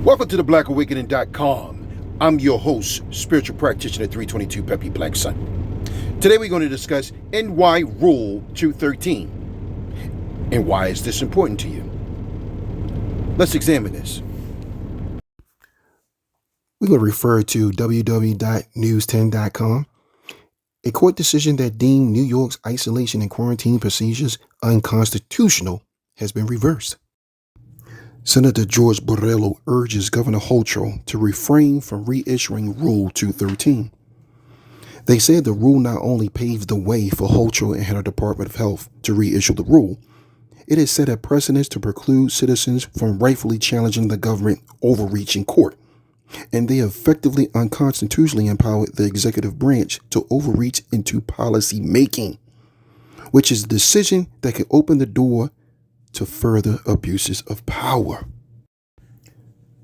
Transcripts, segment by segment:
Welcome to the blackawakening.com. I'm your host, spiritual practitioner 322 Peppy Black Sun. Today we're going to discuss NY Rule 213. And why is this important to you? Let's examine this. We're going to refer to www.news10.com. A court decision that deemed New York's isolation and quarantine procedures unconstitutional has been reversed. Senator George Borrello urges Governor Hochul to refrain from reissuing Rule 213. They said the rule not only paves the way for Hochul and her Department of Health to reissue the rule, it has set a precedent to preclude citizens from rightfully challenging the government overreach in court, and they effectively unconstitutionally empowered the executive branch to overreach into policy making, which is a decision that could open the door to further abuses of power.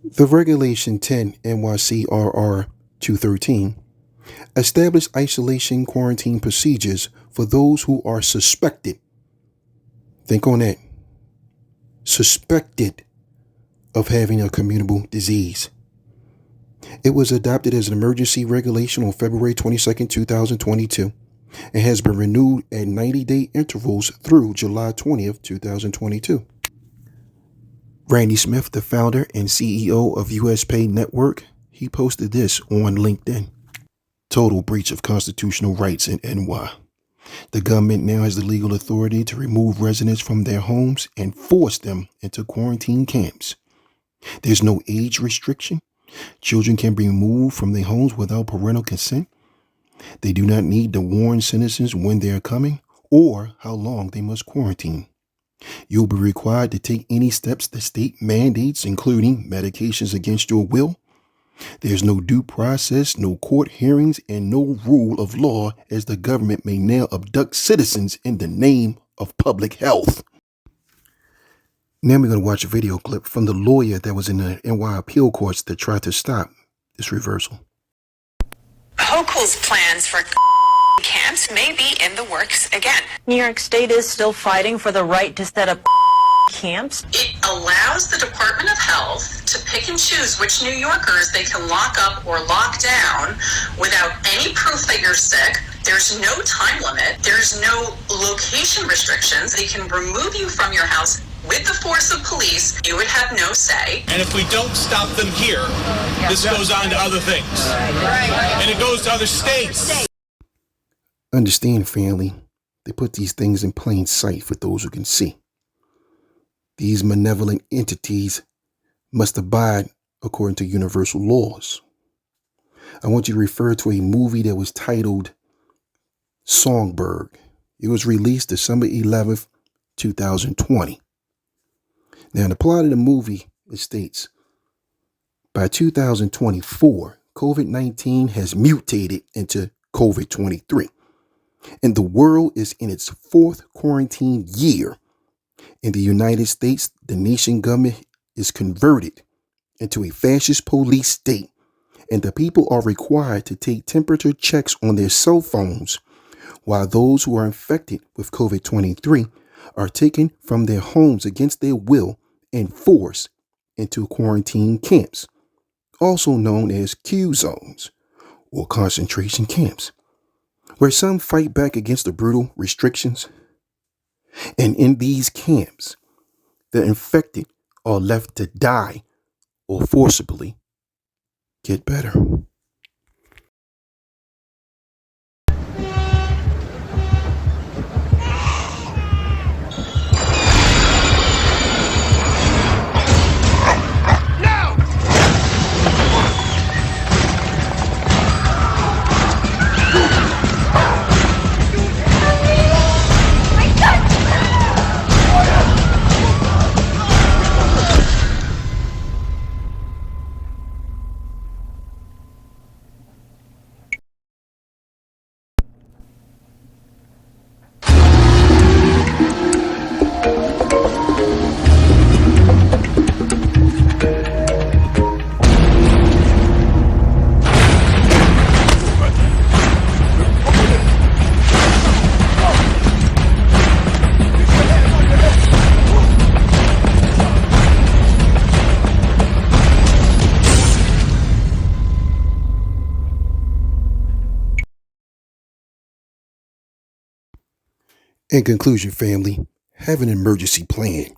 The Regulation 10 NYCRR 213 established isolation quarantine procedures for those who are suspected. Think on that. Suspected of having a communicable disease. It was adopted as an emergency regulation on February 22, 2022, and has been renewed at 90-day intervals through July 20th, 2022. Randy Smith, the founder and CEO of US Pay Network, he posted this on LinkedIn. Total breach of constitutional rights in NY. The government now has the legal authority to remove residents from their homes and force them into quarantine camps. There's no age restriction. Children can be removed from their homes without parental consent. They do not need to warn citizens when they are coming or how long they must quarantine. You'll be required to take any steps the state mandates, including medications against your will. There's no due process, no court hearings, and no rule of law, as the government may now abduct citizens in the name of public health. Now we're going to watch a video clip from the lawyer that was in the NY appeal courts that tried to stop this reversal. Hochul's plans for camps may be in the works again. New York State is still fighting for the right to set up camps. It allows the Department of Health to pick and choose which New Yorkers they can lock up or lock down without any proof that you're sick. There's no time limit. There's no location restrictions. They can remove you from your house with the force of police. You would have no say. And if we don't stop them here, this goes on to other things. And it goes to other states. Understand, family, they put these things in plain sight for those who can see. These malevolent entities must abide according to universal laws. I want you to refer to a movie that was titled Songbird. It was released December 11th, 2020. Now, in the plot of the movie, it states, by 2024, COVID-19 has mutated into COVID-23, and the world is in its fourth quarantine year. In the United States, the nation government is converted into a fascist police state, and the people are required to take temperature checks on their cell phones, while those who are infected with COVID-23 are taken from their homes against their will and forced into quarantine camps, also known as Q zones or concentration camps, where some fight back against the brutal restrictions. And in these camps, the infected are left to die or forcibly get better. In conclusion, family, have an emergency plan.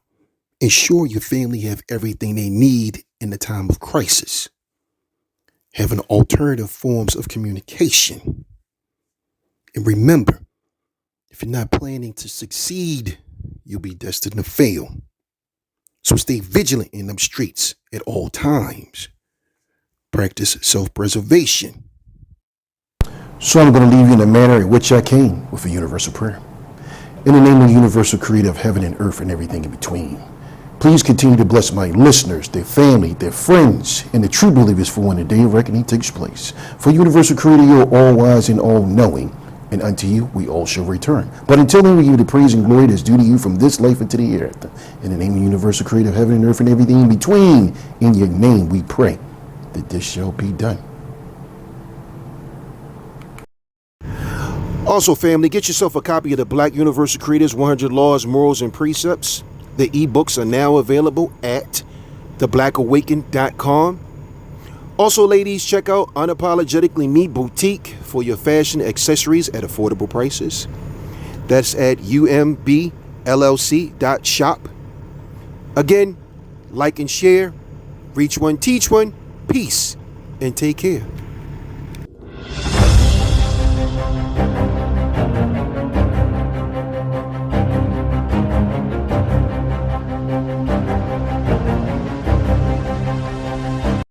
Ensure your family have everything they need in the time of crisis. Have an alternative forms of communication. And remember, if you're not planning to succeed, you'll be destined to fail. So stay vigilant in them streets at all times. Practice self-preservation. So I'm going to leave you in the manner in which I came, with a universal prayer. In the name of the universal creator of heaven and earth and everything in between, please continue to bless my listeners, their family, their friends, and the true believers for when the day of reckoning takes place. For universal creator, you are all wise and all knowing, and unto you we all shall return. But until then, we give you the praise and glory that's due to you from this life into the hereafter. In the name of the universal creator of heaven and earth and everything in between, in your name we pray that this shall be done. Also, family, get yourself a copy of the Black Universal Creators 100 Laws, Morals, and Precepts. The ebooks are now available at theblackAwaken.com. Also, ladies, check out Unapologetically Me Boutique for your fashion accessories at affordable prices. That's at umbllc.shop. Again, like and share, reach one, teach one, peace, and take care.